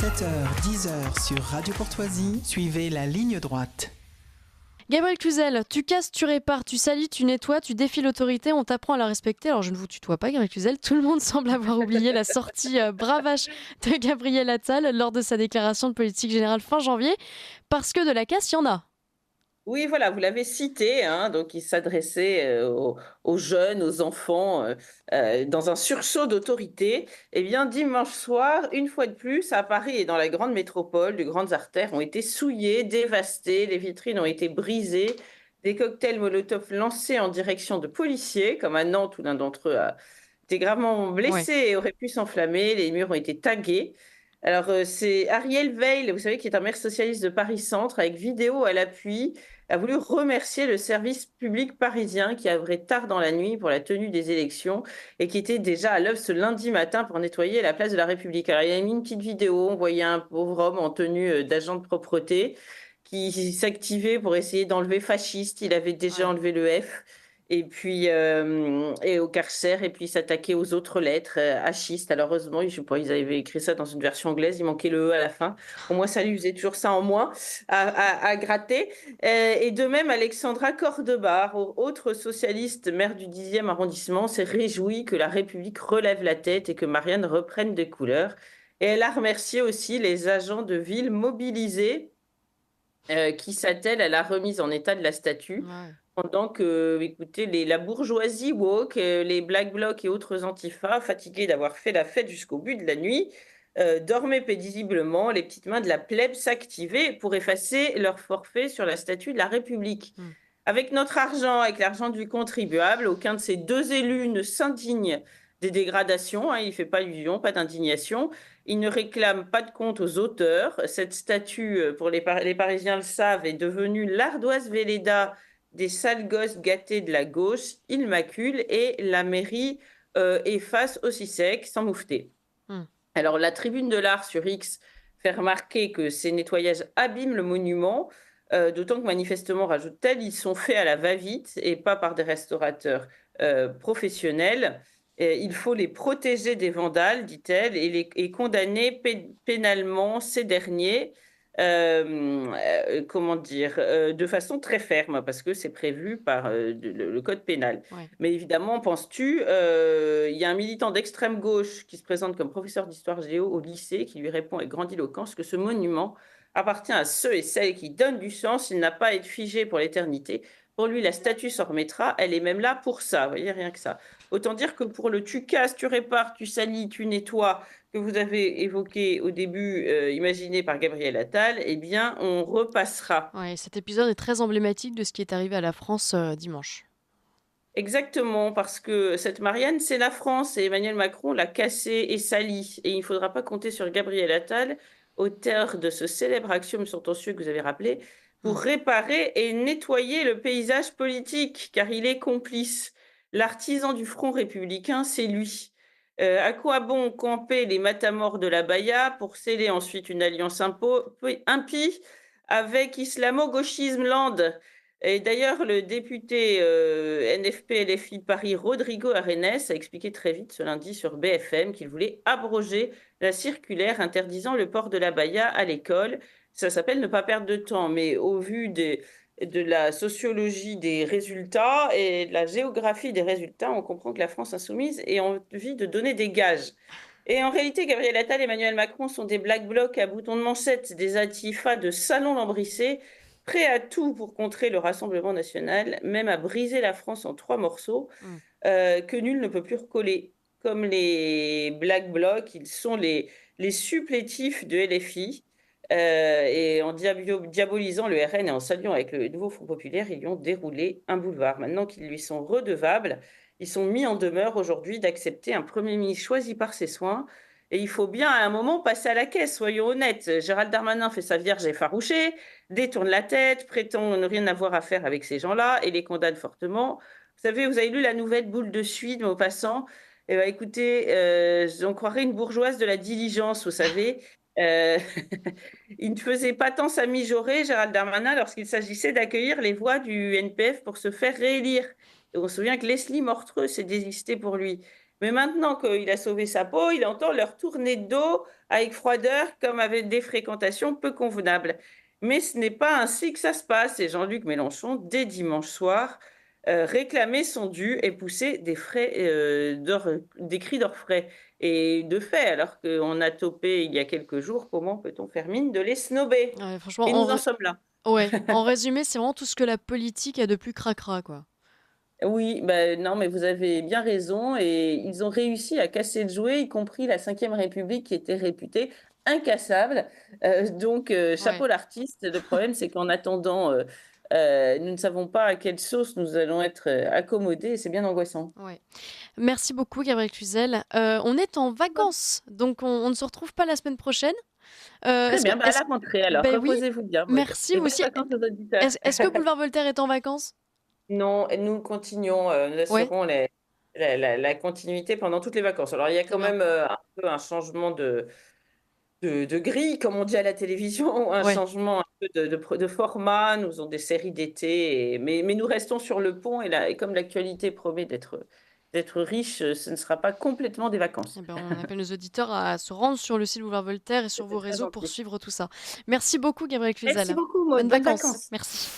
7h-10h sur Radio Courtoisie, suivez la ligne droite. Gabriel Cluzel, tu casses, tu répares, tu salis, tu nettoies, tu défies l'autorité, on t'apprend à la respecter. Alors je ne vous tutoie pas, Gabriel Cluzel, tout le monde semble avoir oublié la sortie bravache de Gabriel Attal lors de sa déclaration de politique générale fin janvier, parce que de la casse, il y en a. Oui, voilà, vous l'avez cité, hein, donc il s'adressait aux jeunes, aux enfants, dans un sursaut d'autorité. Eh bien, dimanche soir, une fois de plus, à Paris et dans la grande métropole, de grandes artères ont été souillées, dévastées, les vitrines ont été brisées, des cocktails Molotov lancés en direction de policiers, comme à Nantes où l'un d'entre eux a été gravement Ouais. blessé et aurait pu s'enflammer, les murs ont été tagués. Alors, c'est Ariel Veil, vous savez, qui est un maire socialiste de Paris-Centre, avec vidéo à l'appui, a voulu remercier le service public parisien qui a œuvré tard dans la nuit pour la tenue des élections et qui était déjà à l'œuvre ce lundi matin pour nettoyer la place de la République. Alors, il a mis une petite vidéo, on voyait un pauvre homme en tenue d'agent de propreté qui s'activait pour essayer d'enlever fasciste. Il avait déjà enlevé le F. Et puis, et au carcère, et puis s'attaquer aux autres lettres, hachiste. Alors, heureusement, je sais pas, ils avaient écrit ça dans une version anglaise, il manquait le E à la fin. Au moins, ça lui faisait toujours ça en moins à gratter. Et de même, Alexandra Cordebar, autre socialiste, maire du 10e arrondissement, s'est réjouie que la République relève la tête et que Marianne reprenne des couleurs. Et elle a remercié aussi les agents de ville mobilisés qui s'attellent à la remise en état de la statue. Ouais. Pendant que, écoutez, la bourgeoisie woke, les Black Blocs et autres antifas, fatigués d'avoir fait la fête jusqu'au but de la nuit, dormaient paisiblement, les petites mains de la plèbe s'activaient pour effacer leur forfait sur la statue de la République. Mm. Avec notre argent, avec l'argent du contribuable, aucun de ces deux élus ne s'indigne des dégradations, hein, il ne fait pas illusion, pas d'indignation. Il ne réclame pas de compte aux auteurs. Cette statue, pour les Parisiens le savent, est devenue l'ardoise Véleda des sales gosses gâtés de la gauche, il macule et la mairie efface aussi sec, sans moufter. Mm. Alors, la tribune de l'art sur X fait remarquer que ces nettoyages abîment le monument, d'autant que manifestement, rajoute-t-elle, ils sont faits à la va-vite et pas par des restaurateurs professionnels. Et il faut les protéger des vandales, dit-elle, et condamner pénalement ces derniers comment dire, de façon très ferme, parce que c'est prévu par le code pénal. Ouais. Mais évidemment, penses-tu, il y a un militant d'extrême gauche qui se présente comme professeur d'histoire géo au lycée, qui lui répond avec grandiloquence que ce monument appartient à ceux et celles qui donnent du sens, il n'a pas à être figé pour l'éternité. Pour lui, la statue s'en remettra, elle est même là pour ça, vous voyez, rien que ça. Autant dire que pour le tu casses, tu répares, tu salis, tu nettoies, que vous avez évoqué au début, imaginé par Gabriel Attal, eh bien, on repassera. Ouais, cet épisode est très emblématique de ce qui est arrivé à la France dimanche. Exactement, parce que cette Marianne, c'est la France et Emmanuel Macron l'a cassée et salie. Et il ne faudra pas compter sur Gabriel Attal, auteur de ce célèbre axiome sentencieux que vous avez rappelé, pour Mm. réparer et nettoyer le paysage politique, car il est complice. L'artisan du Front républicain, c'est lui. À quoi bon camper les matamores de la Baïa pour sceller ensuite une alliance impie avec Islamo-Gauchisme Land? Et d'ailleurs, le député NFP-LFI de Paris, Rodrigo Arenes, a expliqué très vite ce lundi sur BFM qu'il voulait abroger la circulaire interdisant le port de l'abaya à l'école. Ça s'appelle ne pas perdre de temps, mais au vu de la sociologie des résultats et de la géographie des résultats, on comprend que la France insoumise ait envie de donner des gages. Et en réalité, Gabriel Attal et Emmanuel Macron sont des black blocs à boutons de manchette, des atifas de salon lambrissés, prêt à tout pour contrer le Rassemblement national, même à briser la France en trois morceaux, Mm. que nul ne peut plus recoller. Comme les Black Blocs, ils sont les supplétifs de LFI. Et en diabolisant le RN et en s'alliant avec le nouveau Front populaire, ils lui ont déroulé un boulevard. Maintenant qu'ils lui sont redevables, ils sont mis en demeure aujourd'hui d'accepter un Premier ministre choisi par ses soins. Et il faut bien à un moment passer à la caisse, soyons honnêtes. Gérald Darmanin fait sa vierge effarouchée, détourne la tête, prétend ne rien avoir à faire avec ces gens-là et les condamne fortement. Vous savez, vous avez lu la nouvelle boule de suie de Maupassant. Eh ben, écoutez, j'en croirais une bourgeoise de la diligence, vous savez. Euh, il ne faisait pas tant sa mijaurée, Gérald Darmanin, lorsqu'il s'agissait d'accueillir les voix du NPF pour se faire réélire. Et on se souvient que Leslie Mortreux s'est désistée pour lui. Mais maintenant qu'il a sauvé sa peau, il entend leur tourner de dos avec froideur, comme avec des fréquentations peu convenables. Mais ce n'est pas ainsi que ça se passe. Et Jean-Luc Mélenchon, dès dimanche soir, réclamait son dû et poussait des cris d'orfraie. Et de fait, alors qu'on a topé il y a quelques jours, comment peut-on faire mine de les snober? Ouais, franchement, Et nous en sommes là. ouais, en résumé, c'est vraiment tout ce que la politique a de plus cracra, quoi. Oui, non, mais vous avez bien raison et ils ont réussi à casser le jouet, y compris la Cinquième République qui était réputée incassable. Donc, Ouais, chapeau l'artiste. Le problème, c'est qu'en attendant, nous ne savons pas à quelle sauce nous allons être accommodés et c'est bien angoissant. ouais. Merci beaucoup, Gabriel Cluzel. On est en vacances, donc on ne se retrouve pas la semaine prochaine. Très bien, à la rentrée alors, Ben oui, reposez-vous bien. merci, Et vous bonnes aussi. vacances aux auditeurs. Est-ce que Boulevard Voltaire est en vacances? Non, et nous continuons, nous Ouais, assurons la continuité pendant toutes les vacances. Alors, il y a très quand bien. même un peu un changement de grille, comme on dit à la télévision, un Ouais. changement un peu de format. Nous avons des séries d'été, mais nous restons sur le pont et comme l'actualité promet d'être riche, ce ne sera pas complètement des Eh vacances. ben, on appelle nos auditeurs à se rendre sur le site Boulevard Voltaire et sur C'est vos très réseaux pour gentil. suivre tout ça. Merci beaucoup, Gabriel Merci Cluzel. beaucoup, Maud. Bonnes Bonnes vacances. vacances. Merci.